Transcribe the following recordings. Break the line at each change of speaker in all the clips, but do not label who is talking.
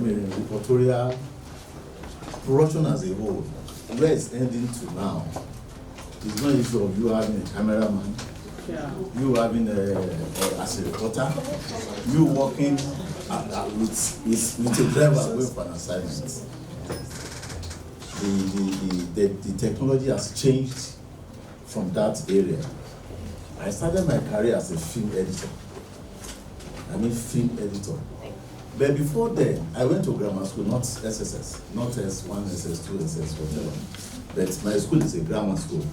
in reportorial production as a whole, where it's ending to now, it's not an issue of you having a cameraman, you having as a reporter, you working with a driver going for an assignment. The technology has changed from that area. I started my career as a film editor. Film editor. But before then, I went to grammar school, not SSS, not S1, SS2, SS, whatever. But my school is a grammar school.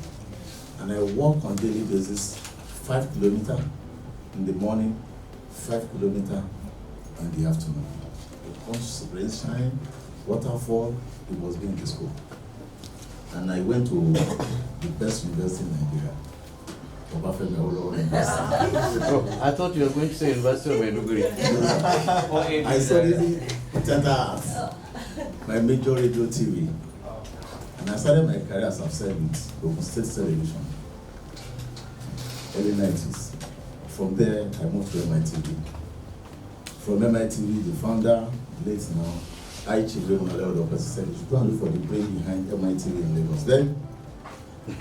And I walk on daily basis 5 kilometers in the morning, 5 kilometers in the afternoon. It comes rain, shine, waterfall, it was being the school. And I went to the best university in Nigeria.
I thought you were going to say University of Maiduguri.
I studied theater arts, my major radio TV, and I started my career as I've said with Ogun State Television, early 90s. From there, I moved to MITV. From MITV, the founder, late now, Chief Raymond Aleodo, said you should go and look for the brain behind MITV in Lagos. Then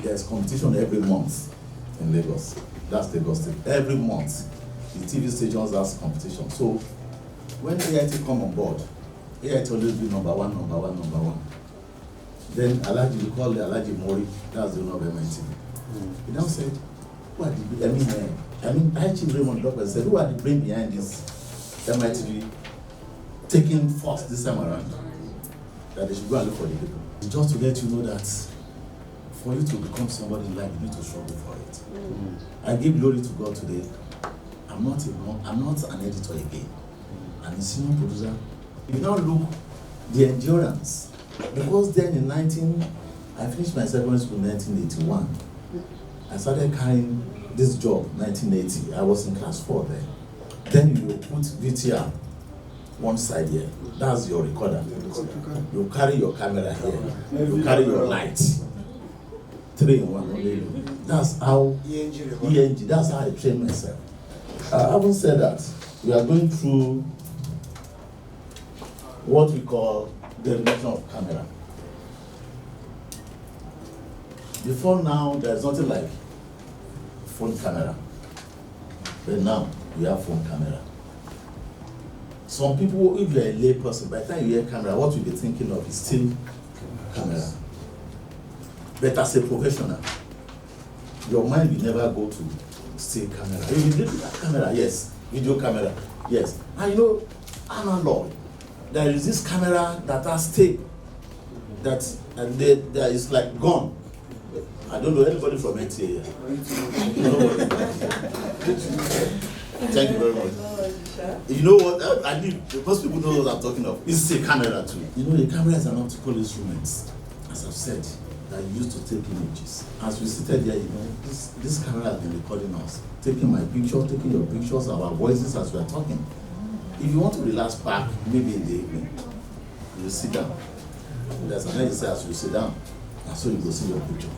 there's competition every month in Lagos. That's Lagos State. Every month, the TV stations has competition. So when AIT come on board, AIT always be number one. Then Alaji, we call Alaji Mori, that's the owner of MITV. He now said, who are the Chief Raymond Aleodo said, who are the brain behind this MITV taking first this time around? That they should go and look for the people. Just to let you know that for you to become somebody in life, you need to struggle for it. I give glory to God today. I'm not an editor again. I'm a senior producer. You now look the endurance. Because then I finished my secondary school in 1981. I started carrying this job 1980. I was in class 4 then. Then you put VTR one side here. That's your recorder. You carry your camera here. You carry your light. 3 in 1. That's how ENG. That's how I train myself. Having said that, we are going through what we call the reduction of camera. Before now, there's nothing like phone camera. But now we have phone camera. Some people, if you're a lay person, by the time you hear camera, what you'll be thinking of is still camera. But as a professional, your mind will never go to still camera. You need that camera, yes. Video camera, yes. And analog. There is this camera that has tape that there is like gone. I don't know anybody from NTA here. Thank you very much. You know what? I think most people know what I'm talking of. It's a camera too. The camera is an optical instrument, as I've said, that used to take images. As we seated here, this camera has been recording us, taking my picture, taking your pictures, our voices as we are talking. If you want to relax back, maybe in the evening, you sit down. There's an exercise, you sit down, and so you go see your picture.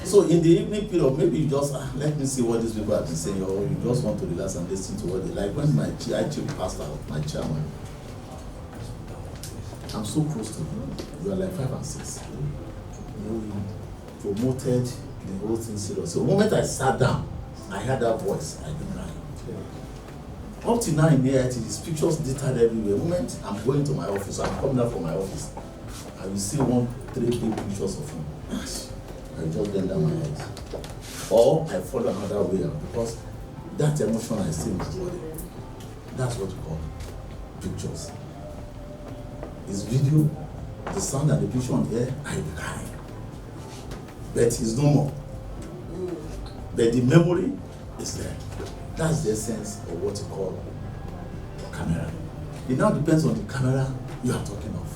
So in the evening period, maybe you just, let me see what these people have been saying, or you just want to relax and listen to what they like. When my chief pastor, my chairman, I'm so close to him. We are like 5 and 6. We promoted the whole thing serious. So the moment I sat down, I heard that voice, I didn't lie. Up to now in AIT, these pictures littered everywhere. The moment I'm going to my office, I'm coming out from my office, I will see 3 big pictures of him. I just bend down my head. Or I follow another way out, because that emotion I see in my body. That's what we call pictures. It's video, the sound and the picture on the air, I will cry. But it's no more. But the memory is there. That's the essence of what you call camera. It now depends on the camera you are talking of.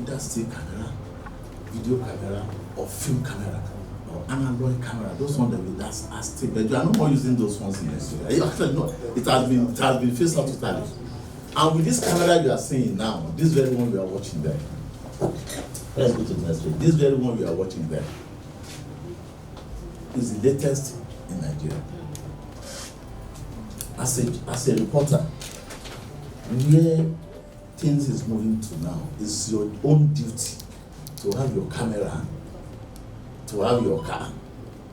Either still camera, video camera, or film camera, or analog camera. Those ones that's still, but you are no more using those ones in Nigeria. Actually, no. It has been phased out totally. And with this camera you are seeing now, this very one we are watching there. Let's go to the next page. This very one we are watching there is the latest in Nigeria. As a reporter, where things is moving to now, it's your own duty to have your camera, to have your car,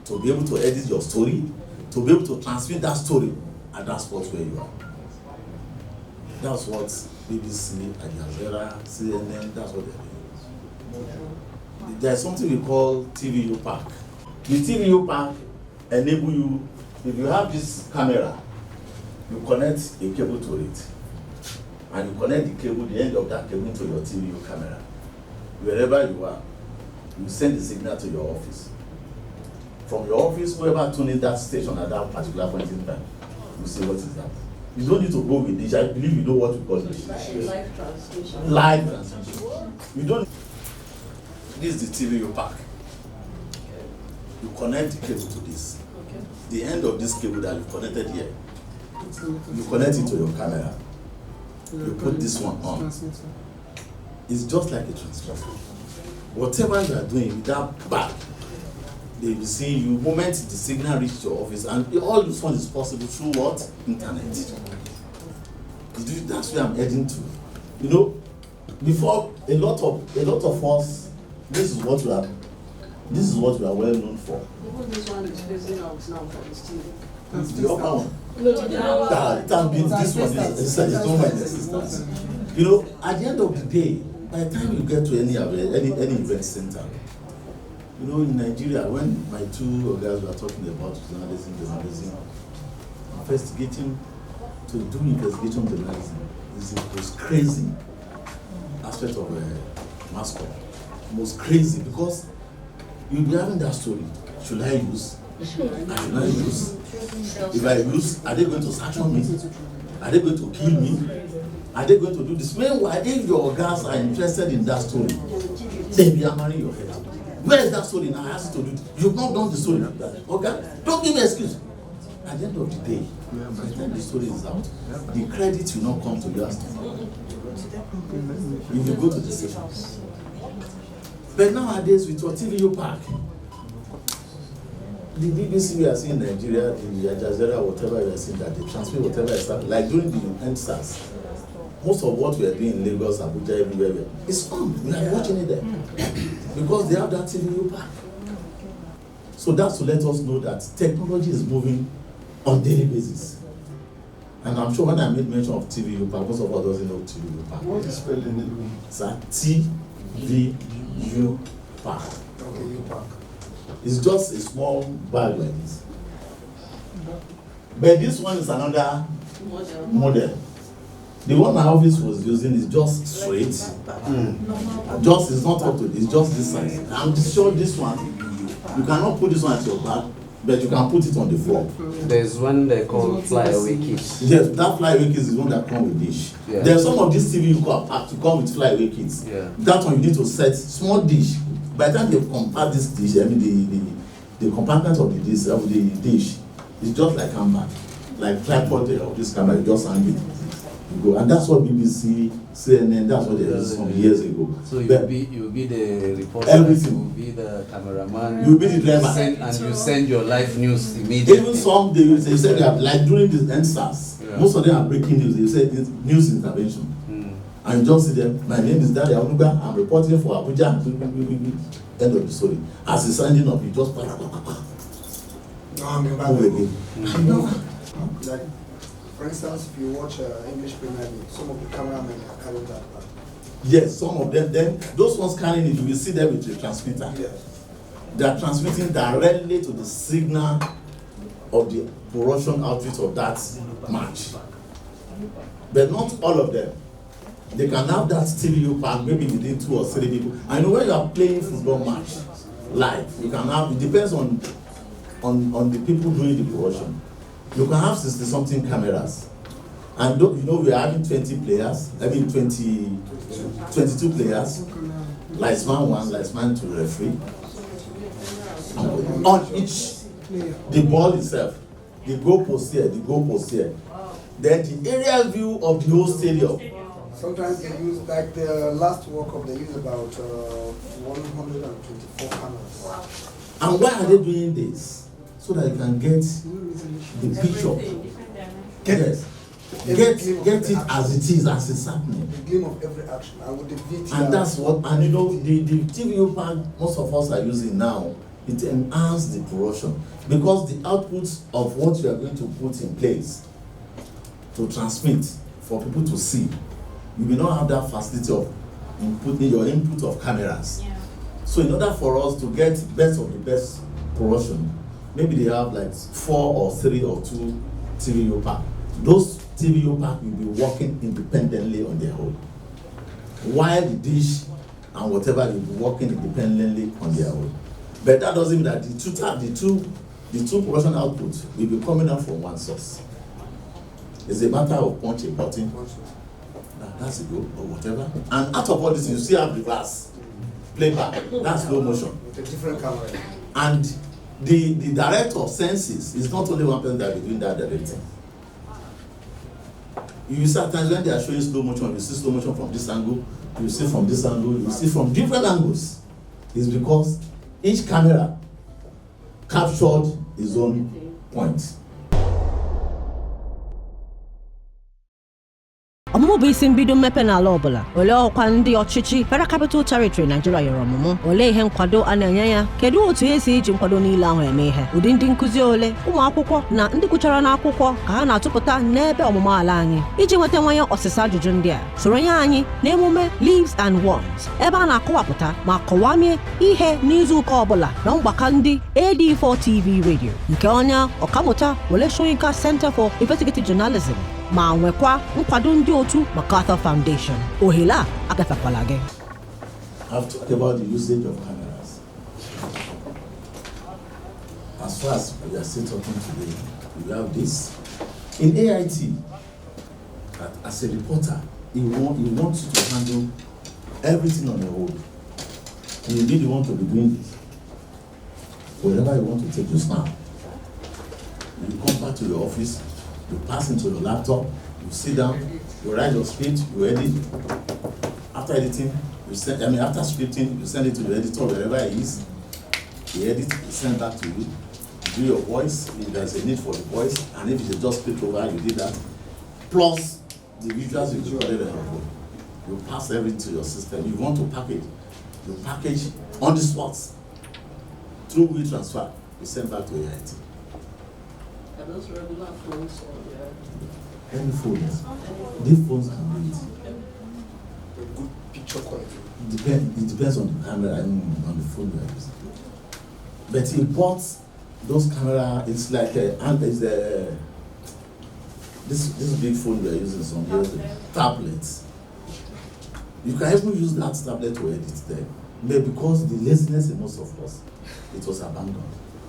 to be able to edit your story, to be able to transmit that story at that spot where you are. That's what BBC, Al Jazeera, CNN, that's what they're doing. There's something we call TVU Park. The TVU Park enable you, if you have this camera, you connect a cable to it. And you connect the cable, the end of that cable to your TVU camera. Wherever you are, you send the signal to your office. From your office, whoever tuning that station at that particular point in time, you see what is that. You don't need to go with dish. I believe you know what we call dish.
Live transmission.
Live transmission. You don't. This is the TVU Park. You connect the cable to this.
Okay.
The end of this cable that you connected here, you connect it to your camera. You put this one on. It's just like a transmitter. Whatever you are doing with that bag, they will see you. Moment the signal reaches your office, and all this one is possible through what? Internet. That's where I'm heading to. You know, before a lot of us, this is what we are well known for.
Even this one is facing out now for the studio.
The upper one.
No, the down.
That means this one is no my assistance. You know, at the end of the day, by the time you get to any event center, you know, in Nigeria, when my two guys were talking about journalism, investigating, to do investigation journalism is the most crazy aspect of mass com. Most crazy, because you'll be having that story. Should I use? I should not use. If I use, are they going to search on me? Are they going to kill me? Are they going to do this? Meanwhile, if your guys are interested in that story, then be hammering your head. Where is that story now? I asked you to do it. You've not done the story like that. Okay? Don't give me an excuse. At the end of the day, by the time the story is out, the credit will not come to you as if you go to the station. But nowadays, with your TVU Park, the BBC we are seeing in Nigeria, the Al Jazeera, whatever we are seeing, that they transmit whatever is happening. Like during the NSAS, most of what we are doing in Lagos, Abuja, everywhere, it's on. We are watching it there. Because they have that TVU Park. So that's to let us know that technology is moving on daily basis. And I'm sure when I made mention of TVU Park, most of us doesn't know TVU Park.
What is spelled in it?
It's TVU Park.
Okay, U Park.
It's just a small bag like this. But this one is another model. The one my office was using is just straight. Just is not up to this, just this size. I'm sure this one, you cannot put this one at your back, but you can put it on the floor.
There's one they call flyaway kits.
Yes, that flyaway kit is the one that comes with dish.
Yeah.
There's some of this TV you have to come with flyaway kits.
Yeah.
That one you need to set small dish. By the time they compact this dish, I mean the compartment of the dish is just like handbag, like tripod of this camera. You just hang it. You go, and that's what BBC, CNN, that's what they did some years ago.
So you'll be the reporter,
everything.
you'll be the cameraman,
You'll be the driver.
and you send your live news immediately.
Even some they said they are, like during the NSAS, most of them are breaking news. They said it's news intervention. And you just see them, my name is Dali Abuga, I'm reporting for Abuja. End of the story. As he's signing up, you just move again.
Like, for instance, if you watch English Premier League, some of the cameramen are carrying that back.
Yes, some of them. Then those ones carrying it, you will see them with the transmitter.
Yes.
They are transmitting directly to the signal of the production outfit of that match. But not all of them. They can have that TVU Park, maybe within 2 or 3 people. I know when you are playing football match live, you can have, it depends on the people doing the production. You can have 60-something cameras. And you know we are having 20 players, I mean 22 players, linesman 1, linesman 2, referee. On each, the ball itself, the goal post here, then the aerial view of the whole stadium.
Sometimes they use, like the last World Cup, they use about 124 cameras.
And why are they doing this? So that you can get the picture. Yes. Get it as it is, as it's happening.
The gleam of every action. And with the VTR.
And that's what, and you know, the TVO pack most of us are using now, it enhances the production because the outputs of what you are going to put in place to transmit for people to see, you may not have that facility of your input of cameras.
Yeah.
So in order for us to get best of the best production, maybe they have like 4 or 3 or 2 TVO pack. Those TVO pack will be working independently on their own, while the dish and whatever will be working independently on their own. But that doesn't mean that the two production outputs will be coming out from one source. It's a matter of punch a button, that's a go or whatever. And out of all this, you still have reverse playback, that's slow motion.
With a different camera.
And the director of senses is not only one person that will be doing that directing. You see at times when they are showing slow motion, you see slow motion from this angle, you see from this angle, you see from different angles. It's because each camera captured its own point.
Ọmụmụ bụ isi mbido mmepe n'ala ọbụla. Olee ọkwa ndị ọchịchị Federal Capital Territory Nigeria yọrọ ọmụmụ? Olee ihe nkwado a na-enye ya? Kedu otu esi iji nkwado niile ahụ eme ihe? Ụdị ndị nkụzi ole, ụmụ akwụkwọ na ndị gụchara n'akwụkwọ ka ha na-atụpụta n'ebe ọmụmụ ala anyị? Iji nweta nwanye ọsịsa ajụjụ ndị a, soronye anyị n'emume Leaves and Worms, ebe a na-akọwapụta ma kọwamie ihe n'izuụka ọbụla na mgbakọ ndị AD4 TV Radio nke onye ọkammụta Wole Soyinka Center for Investigative Journalism ma nwekwa nkwado ndị otu MacArthur Foundation. Ohere a agafekwala gị.
I've talked about the usage of cameras. As far as we are still talking today, we have this. In AIT, as a reporter, you want you to handle everything on your own. You really want to be doing this. Wherever you want to take your snap, you come back to your office, you pass into your laptop, you sit down, you write your script, you edit. After editing, after scripting, you send it to the editor wherever it is. He edits, he send back to you. You do your voice, if there's a need for the voice, and if it's just click over, you did that. Plus the visuals you recorded on your phone. You pass everything to your system. You want to package, you package on the spot. Through WeTransfer, you send back to AIT.
Are those regular phones or
Any phones. These phones can do it.
A good picture quality.
It depends on the camera and on the phone you are using. But he bought those cameras, it's like this big phone we are using some years ago, tablets. You can even use that tablet to edit there. But because the laziness in most of us, it was abandoned.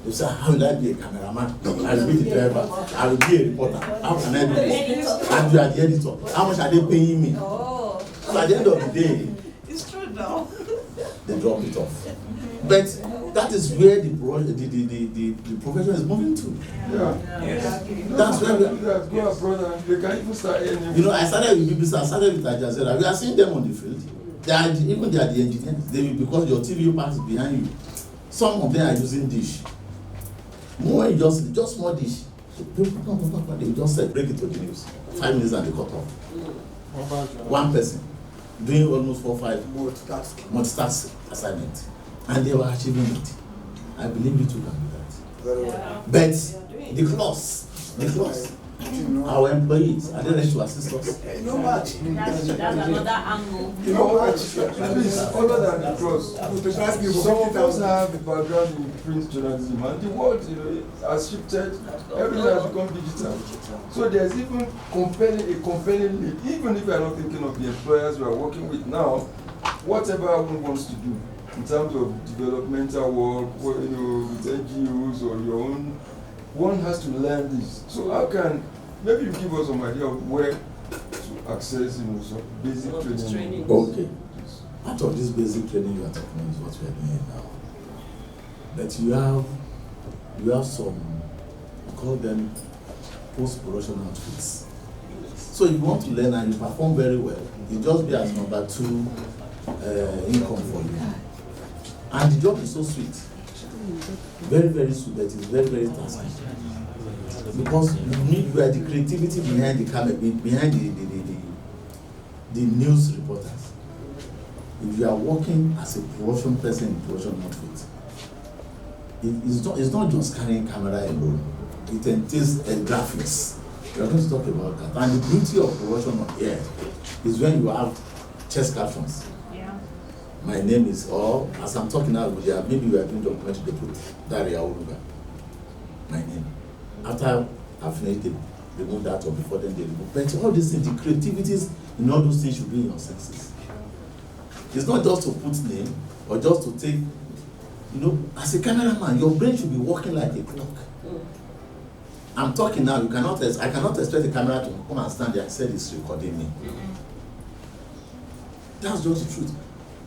They say, how will I be a cameraman? I will be the driver. I will be a reporter. How can I do this? And you are the editor. How much are they paying me?
Oh.
So at the end of the day,
It's true now.
they drop it off. But that is where the profession is moving to.
Yeah.
That's where we are.
Go abroad and they can even start earning.
You know, I started with BBC, I started with Ajazera. We are seeing them on the field. They are the engineers. Because your TV pack is behind you. Some of them are using dish. More just more dish. So people they will just say break it to the news. 5 minutes and they cut off. One person doing almost 4 or 5 multitask assignment, and they were achieving it. I believe you too can do that.
Very well.
But the clause, our employees are they ready to assist us?
No match.
That's another angle.
You know what? Please, other than the cross, some of us have a background in print journalism, and the world, has shifted. Everything has become digital. So there's even a compelling need. Even if we are not thinking of the employers we are working with now, whatever one wants to do in terms of developmental work, with NGOs or your own, one has to learn this. So how can maybe you give us some idea of where to access, some basic training?
Okay. Part of this basic training you are talking is what we are doing now. But you have some, we call them post-production outfits. So if you want to learn and you perform very well, you just be as number 2 income for you. And the job is so sweet. Very, very sweet, but it's very, very tasking. Because you are the creativity behind the camera, behind the news reporters. If you are working as a production person in production outfit, it's not just carrying camera alone. It entails graphics. We are going to talk about that. And the beauty of production on air is when you have chest captions.
Yeah.
My name is, or as I'm talking now, maybe we are doing documentary, they put Daria Oruga. My name. After I finish, they remove that, or before then they remove. But all these things, the creativities in all those things should be in your senses. It's not just to put name or just to take, as a cameraman, your brain should be working like a clock. I'm talking now, I cannot expect the camera to come and stand there and say it's recording me. That's just the truth.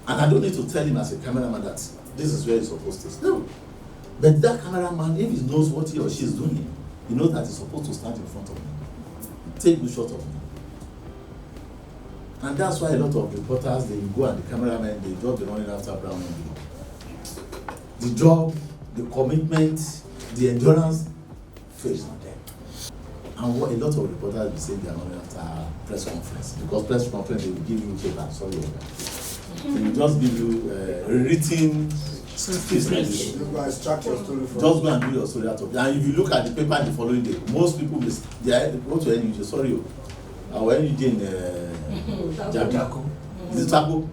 And I don't need to tell him as a cameraman that this is where he's supposed to stand. No. But that cameraman, if he knows what he or she is doing, he knows that he's supposed to stand in front of me. Take good shot of me. And that's why a lot of reporters, they go and the cameramen, they just be running after brown envelope. The job, the commitment, the endurance fails on them. And what a lot of reporters will say, they are running after press conference. Because press conference, they will give you paper, sorry. They will just give you written statement.
You guys extract your story from.
Just go and do your story out of it. And if you look at the paper the following day, most people will go to NUJ, sorry, our NUJ in Jabi. Is it Tako?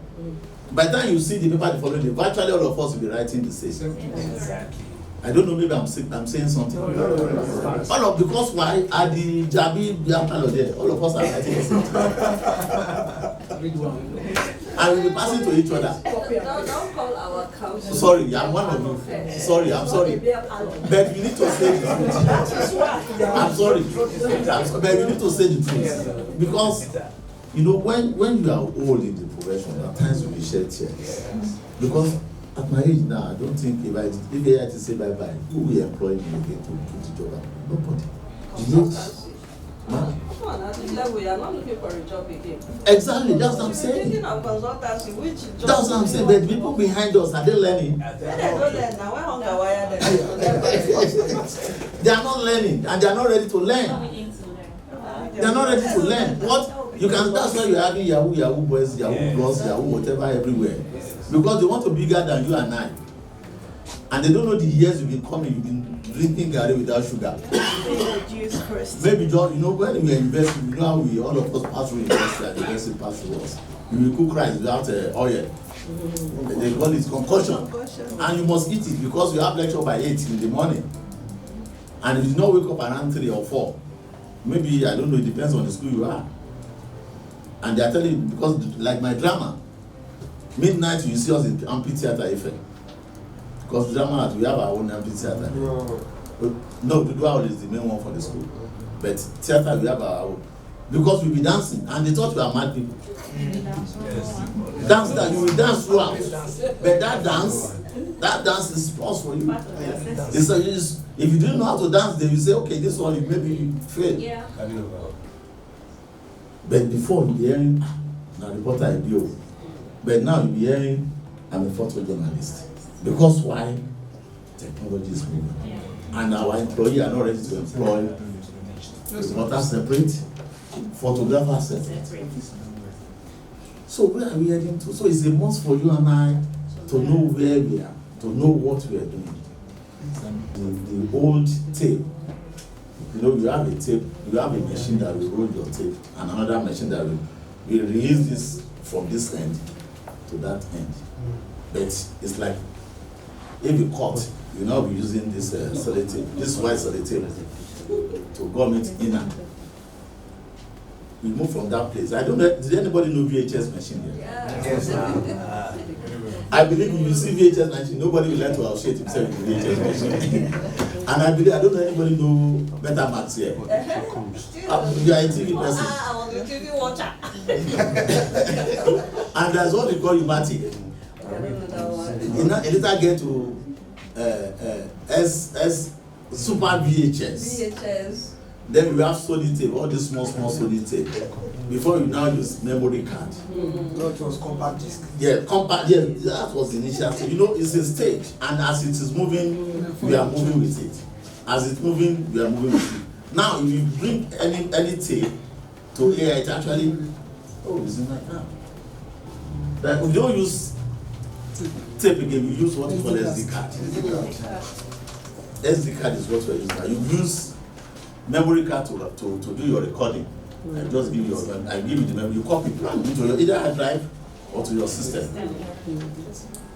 By the time you see the paper the following day, virtually all of us will be writing the same.
Exactly.
I don't know, maybe I'm saying something. Because why? At the Jabi there, all of us are writing the same. And we'll be passing to each other.
Don't call our council.
Sorry, I'm one of you. Sorry, I'm sorry. But you need to say the truth. I'm sorry. But you need to say the truth. Because, when you are old in the profession, at times you will shed tears. Because at my age now, I don't think if I had to say bye-bye, who will employ me again to do the job? Nobody.
Come on, at this level, you are not looking for a job again.
Exactly, that's what I'm saying.
Thinking of consultancy, which job?
That's what I'm saying. But people behind us, are they learning?
When they don't learn now, when hunger wire them.
They are not learning, and they are not ready to learn. They are not ready to learn. That's why you're having Yahoo boys, Yahoo girls, Yahoo whatever everywhere. Because they want to be bigger than you and I. And they don't know the years you've been coming, you've been drinking garri without sugar. Maybe just, when we are investing, how all of us pass through university and the university pass through us. You will cook rice without oil. They call it concussion. And you must eat it because you have lecture by 8 in the morning. And if you don't wake up around 3 or 4, maybe, I don't know, it depends on the school you are. And they are telling you, because like my drama, midnight you see us in amphitheater effect. Because drama, we have our own amphitheater. No, Dudua is the main one for the school. But theater, we have our own. Because we be dancing, and they thought we are mad people. Dance that you will dance throughout. But that dance is plus for you. If you didn't know how to dance, they will say, okay, this one you maybe fail.
Yeah.
But before you be hearing, now reporter I do. But now you be hearing, I'm a photojournalist. Because why? Technology is moving.
Yeah.
And our employees are not ready to employ reporters separate, photographers separate. So where are we heading to? So it's a must for you and I to know where we are, to know what we are doing. The old tape, you have a tape, you have a machine that will roll your tape, and another machine that will release this from this end to that end. But it's like, if you cut, you now be using this sellotape, this white sellotape to gum it inner. We move from that place. I don't know, did anybody know VHS machine here?
Yeah.
I believe if you see VHS machine, nobody will like to associate himself with the VHS machine. And I don't know anybody know Betamax here. You are a TV person.
I was a TV watcher.
And that's what we call Umatic.
I don't know that one.
You know, a little get to Super VHS.
VHS.
Then we have solid tape, all these small solid tape. Before you now use memory card.
No, it was compact disc.
Yeah, that was the initial stage. It's a stage, and as it is moving, we are moving with it. As it's moving, we are moving with it. Now, if you bring any tape to AI, it actually, it's in like that. Like, we don't use tape again, we use what we call SD card. SD card is what we're using now. You use memory card to do your recording. I just give you the memory, you copy it to your either hard drive or to your system.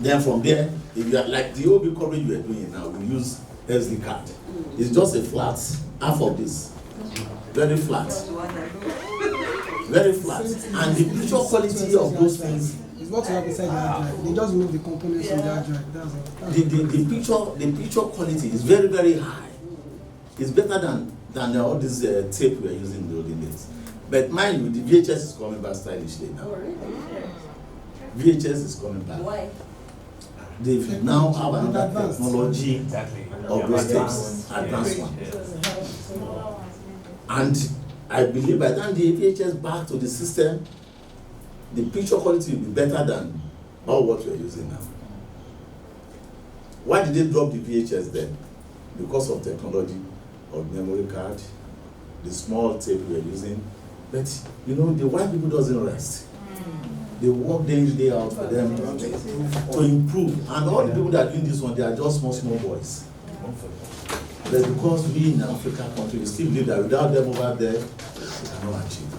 Then from there, if you are like the OB coverage you are doing now, we use SD card. It's just a flat, half of this. Very flat. Very flat. And the picture quality of those things.
It's what you have inside the hard drive. They just move the components from the hard drive. That's all.
The picture quality is very, very high. It's better than all this tape we are using in the olden days. But mind you, the VHS is coming back stylishly now. VHS is coming back.
Why?
They now have another technology of those tapes, advanced one. And I believe by the time the VHS back to the system, the picture quality will be better than all what we are using now. Why did they drop the VHS then? Because of technology, of memory card, the small tape we are using. But you know, the white people doesn't rest. They work day in, day out for them to improve. And all the people that are doing this one, they are just small boys. But because we in African country, we still believe that without them over there, we cannot achieve.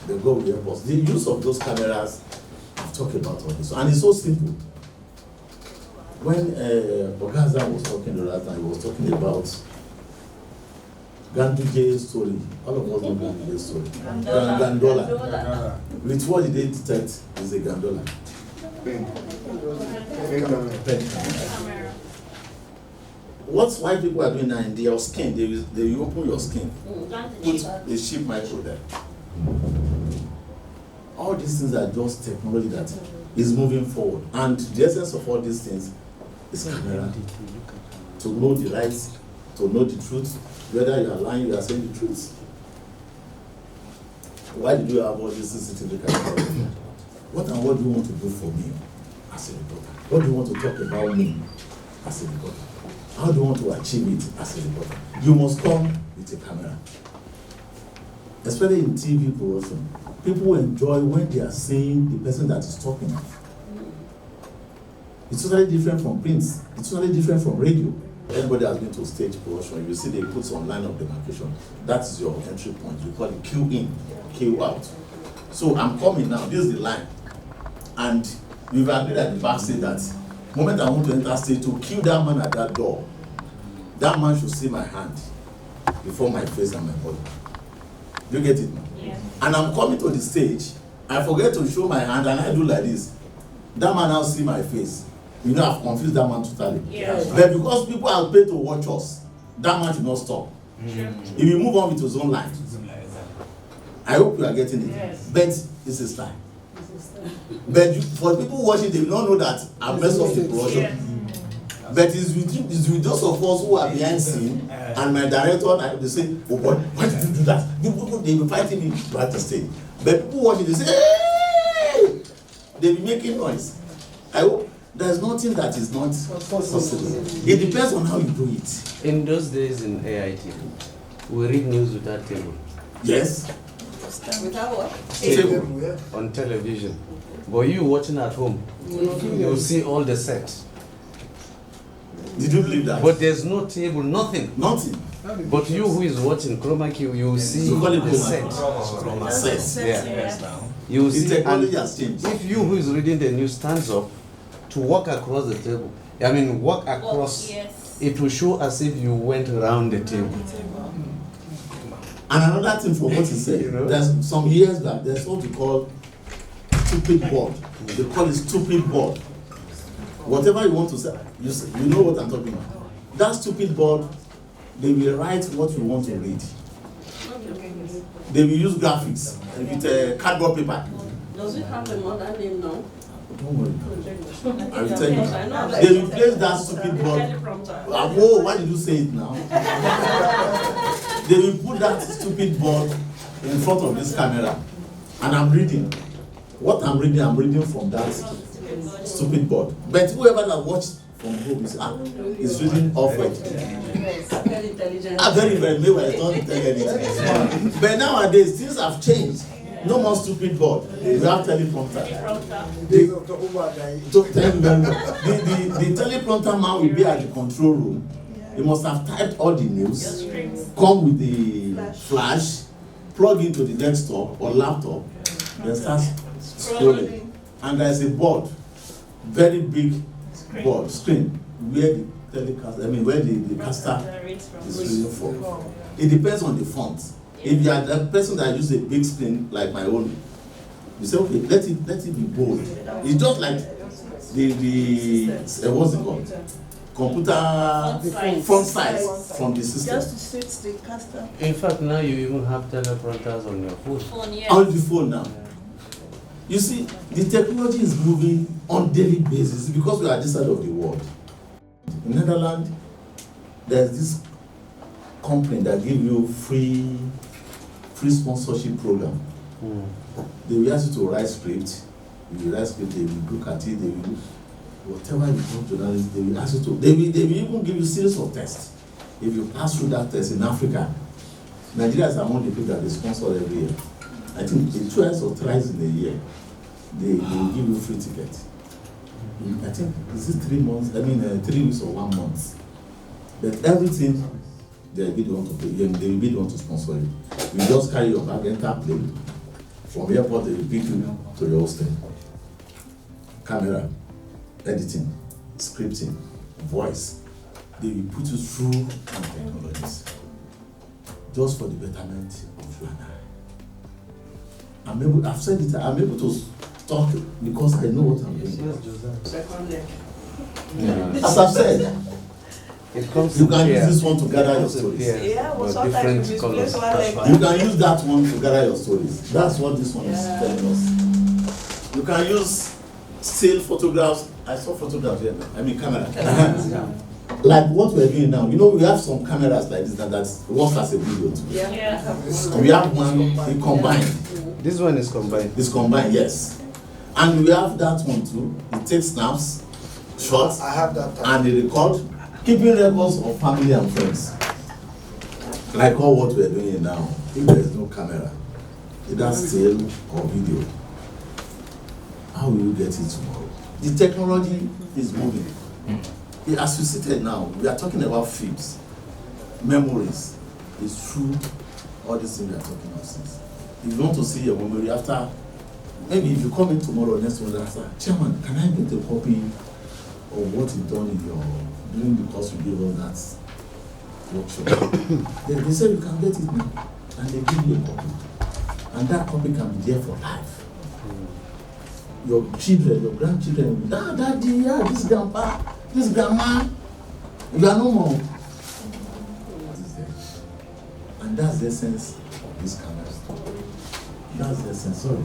They go with help us. The use of those cameras, I've talked about all this. And it's so simple. When Bogaza was talking the last time, he was talking about Ganduje's story. All of us know Ganduje's story. Gandola. With what did they detect is a gandola? Pen. What white people are doing now in their skin, they open your skin, put a sheep micro there. All these things are just technology that is moving forward. And the essence of all these things is camera. To know the right, to know the truth, whether you are lying, you are saying the truth. Why did you have all this CCTV camera? What and what do you want to do for me as a reporter? What do you want to talk about me as a reporter? How do you want to achieve it as a reporter? You must come with a camera. Especially in TV production, people enjoy when they are seeing the person that is talking. It's totally different from print. It's totally different from radio. Everybody has been to stage production. You see they put some line of demarcation. That is your entry point. You call it queue in, queue out. So I'm coming now. This is the line. And we've agreed at the backstage that the moment I want to enter stage to kill that man at that door, that man should see my hand before my face and my body. Do you get it now? Yeah. And I'm coming to the stage, I forget to show my hand and I do like this. That man now see my face. You know, I've confused that man totally. Yeah. But because people are paid to watch us, that man should not stop. If you move on with his own life, I hope you are getting it. Yes. But it's a style. But for people watching, they will not know that I've messed up the production. Yes. But it's with those of us who are behind scene, and my director, they say, oh boy, why did you do that? They will fighting me at the stage. But people watching, they say, hey! They will be making noise. I hope there's nothing that is not possible. It depends on how you do it.
In those days in AIT, we read news without table.
Yes.
Without what?
Table.
On television. But you watching at home, you'll see all the sets.
Did you believe that?
But there's no table, nothing.
Nothing.
But you who is watching chroma key, you will see the set.
Yeah.
You will see.
Technology has changed.
If you who is reading the news stands up to walk across the table, I mean walk across, it will show as if you went around the table.
And another thing for what he said, there's some years back, there's what we call stupid board. They call it stupid board. Whatever you want to say, you know what I'm talking about. That stupid board, they will write what you want to read. They will use graphics with cardboard paper.
Does it have a modern name now?
Don't worry. I will tell you. They replace that stupid board. Whoa, why did you say it now? They will put that stupid board in front of this camera. And I'm reading. What I'm reading from that stupid board. But whoever that watched from home. It's reading off it.
Very intelligent.
Very, maybe I don't tell anything. But nowadays, things have changed. No more stupid board. We have teleprompter. The teleprompter man will be at the control room. He must have typed all the news, come with the flash, plug into the desktop or laptop, then start scrolling. And there's a board, very big board, screen, where the telecast, where the caster is reading from. It depends on the font. If you are the person that uses a big screen like my own, you say, okay, let it be bold. It's just like the what's it called? Computer font size from the system.
Just to suit the caster.
In fact, now you even have teleprompters on your phone.
On the phone now. You see, the technology is moving on daily basis because we are this side of the world. In Netherlands, there's this company that give you free sponsorship program. They will ask you to write script. You will write script, they will look at it, they will whatever you do journalism, they will ask you to, they will even give you series of tests. If you pass through that test in Africa, Nigeria is among the people that they sponsor every year. I think twice or thrice in a year, they will give you free ticket. I think is it 3 months? 3 weeks or 1 month. But everything they will be the one to pay. They will be the one to sponsor you. You just carry your bag, enter plane. From the airport, they will pick you to your hostel. Camera, editing, scripting, voice. They will put you through technologies just for the betterment of you and I. I've said it, I'm able to talk because I know what I'm doing.
Second leg.
As I've said,
it comes
you can use this one to gather your stories.
Yeah, well,
but
sometimes
different
you misplace
colors.
one leg.
You can use that one to gather your stories. That's what this one is telling us. You can use still photographs. I saw photographs here. Camera. Like what we're doing now. We have some cameras like this that works as a video too.
Yeah.
We have one combined.
This one is combined.
It's combined, yes. And we have that one too. It takes snaps, shots,
I have that.
and they record, keeping records of family and friends. Like all what we're doing now. If there is no camera, either still or video, how will you get it tomorrow? The technology is moving. As we sit now, we are talking about films, memories. It's true, all these things we are talking about since. If you want to see your memory after, maybe if you come in tomorrow or next month and say, Chairman, can I get a copy of what you done during the course you gave us that workshop? They say you can get it now, and they give you a copy. And that copy can be there for life. Your children, your grandchildren will be, Daddy, yeah, this grandpa, this grandma, you are no more. And that's the essence of this camera. That's the essence, sorry.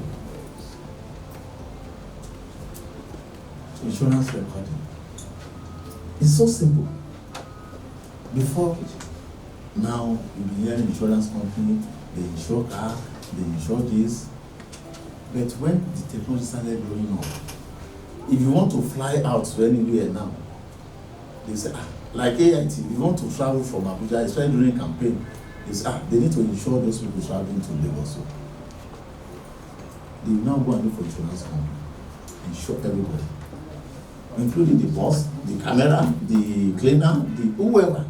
Insurance recording. It's so simple. Before now, you be hearing insurance company, they insure car, they insure this. But when the technology started growing up, if you want to fly out to anywhere now, they say, like AIT, if you want to travel from Abuja, especially during campaign, they say, they need to insure those people traveling to Lagos. They will now go and look for insurance company, insure everybody, including the boss, the camera, the cleaner, the whoever.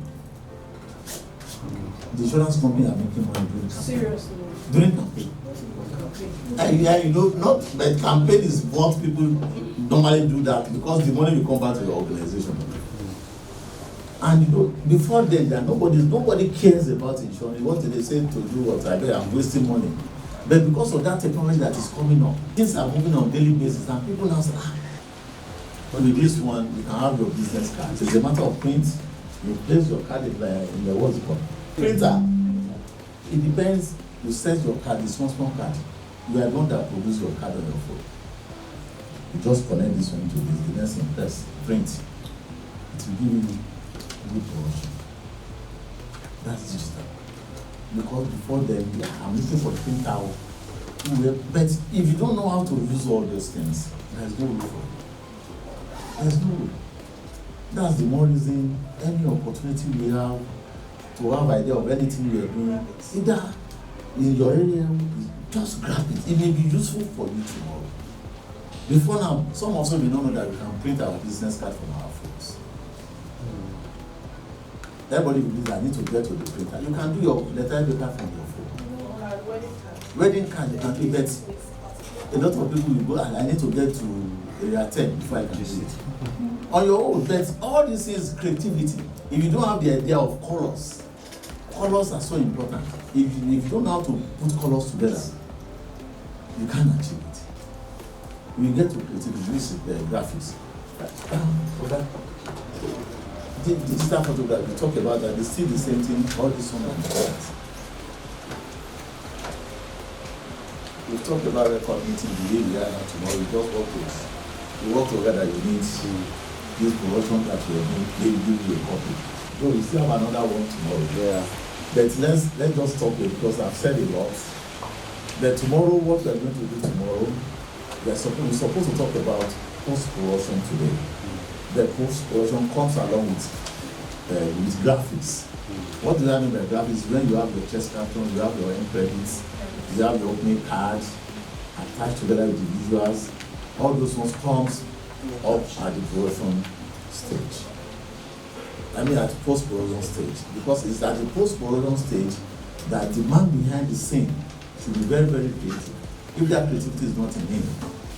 The insurance company are making money during campaign.
Seriously.
During campaign. Not that campaign is what people normally do that because the money will come back to the organization. And before then, nobody cares about insurance. What did they say to do? What I'm wasting money. But because of that technology that is coming up, things are moving on a daily basis, and people now say, with this one, you can have your business card. It's a matter of print. You place your card in the what's it called? Printer. It depends. You set your card, it's one small card. You are the one that produce your card on your phone. You just connect this one to this, the next thing, press, print. It will give you good promotion. That's digital. Because before then, I'm looking for the printer. But if you don't know how to use all those things, there's no way for it. There's no way. That's the more reason any opportunity we have to have idea of anything we are doing, either in your area, just grab it. It may be useful for you tomorrow. Before now, some of us may not know that we can print our business card from our phones. Everybody believes I need to get to the printer. You can do your letter paper from your phone. Wedding card you can do, but a lot of people will go, I need to get to area 10 before I can do it. On your own, but all this is creativity. If you don't have the idea of colors are so important. If you don't know how to put colors together, you can't achieve it. We get to creativity, this is graphics. Okay. Digital photography, we talk about that, they see the same thing, all this one and that. We talked about record meeting the way we are now tomorrow. We just work together. You need to this promotion that you are doing, they give you a copy. So we still have another one tomorrow. Yeah. But let's just stop it because I've said a lot. But tomorrow, what we are going to do tomorrow, we're supposed to talk about post-production today. The post-production comes along with graphics. What do I mean by graphics? When you have your chest caption, you have your end credits, you have your opening cards attached together with the visuals. All those ones comes up at the production stage. I mean at the post-production stage. Because it's at the post-production stage that the man behind the scene should be very, very creative. If that creativity is not in him,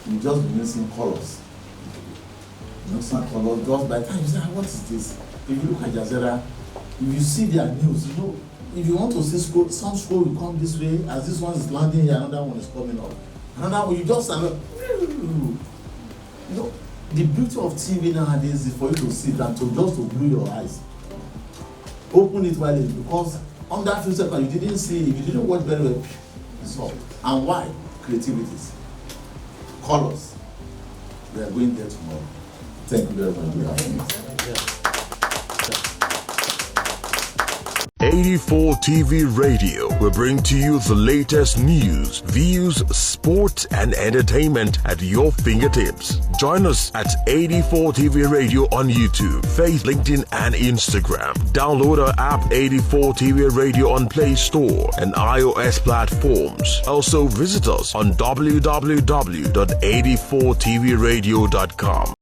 you just be missing colors. Missing colors, just by the time you say, what is this? If you look at Jazeera, if you see their news, you know, if you want to see scroll, some scroll will come this way, as this one is landing here, another one is coming up. Another one, you just you know, the beauty of TV nowadays is for you to sit and to just to glue your eyes. Open it while it's because on that few seconds you didn't see, if you didn't watch very well, it's up. And why? Creativities. Colors. We are going there tomorrow. Thank you very much.
84 TV Radio will bring to you the latest news, views, sports, and entertainment at your fingertips. Join us at 84 TV Radio on YouTube, Facebook, LinkedIn, and Instagram. Download our app 84 TV Radio on Play Store and iOS platforms. Also visit us on www.84tvradio.com.